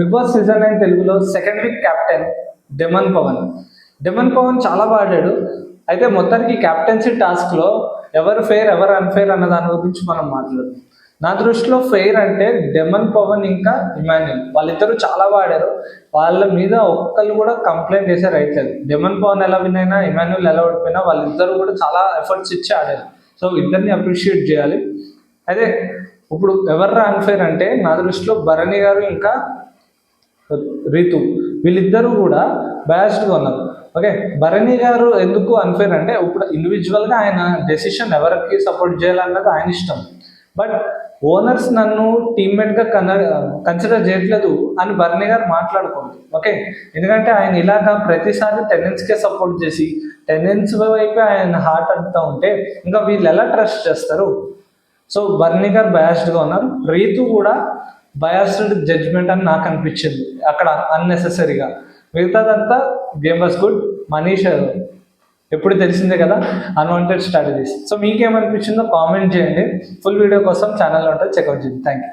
Big boss season 9 తెలుగులో second week captain demon Pavan. Demon Pavan చాలా బాగా ఆడాడు. అయితే మొత్తానికి క్యాప్టెన్సీ టాస్క్లో ఎవరు ఫెయిర్ ఎవరు అన్ఫెయిర్ అన్న దాని గురించి మనం మాట్లాడదాం. నా దృష్టిలో ఫెయిర్ అంటే డెమన్ పవన్ ఇంకా ఇమాన్యుల్, వాళ్ళిద్దరూ చాలా బాగా ఆడారు. వాళ్ళ మీద ఒక్కళ్ళు కూడా కంప్లైంట్ చేసే రైట్ లేదు. డెమన్ పవన్ ఎలా విన్ అయినా, ఇమాన్యుల్ ఎలా ఓడిపోయినా వాళ్ళిద్దరూ కూడా చాలా ఎఫర్ట్స్ ఇచ్చి ఆడారు. సో ఇద్దరిని అప్రిషియేట్ చేయాలి. అదే ఇప్పుడు ఎవర్రా అన్ఫెయిర్ అంటే నా దృష్టిలో భరణి గారు ఇంకా రీతు, వీళ్ళిద్దరూ కూడా బయాస్డ్గా ఉన్నారు. ఓకే, భరణి గారు ఎందుకు అన్ఫెయిర్ అంటే ఇప్పుడు ఇండివిజువల్గా ఆయన డెసిషన్ ఎవరికి సపోర్ట్ చేయాలన్నది ఆయన ఇష్టం. బట్ ఓనర్స్ నన్ను టీమ్మేట్గా కన్సిడర్ చేయట్లేదు అని భరణి గారు మాట్లాడుకోండి. ఓకే, ఎందుకంటే ఆయన ఇలాగా ప్రతిసారి టెనెన్స్కే సపోర్ట్ చేసి టెనెన్స్ వైపు ఆయన హార్ట్ అంటూ ఉంటే ఇంకా వీళ్ళు ఎలా ట్రస్ట్ చేస్తారు? సో భరణి గారు బయాస్డ్గా ఉన్నారు. రీతు కూడా బయాస్డ్ జడ్జ్మెంట్ అని నాకు అనిపించింది అక్కడ అన్నెసెసరీగా. మిగతాదంతా గేమ్ వాస్ గుడ్. మనీష్ ఎప్పుడు తెలిసిందే కదా అన్వాంటెడ్ స్ట్రాటజీస్. సో మీకేమనిపించిందో కామెంట్ చేయండి. ఫుల్ వీడియో కోసం ఛానల్లో ఉంటుంది, చెక్అవుట్ చేయండి. Thank you.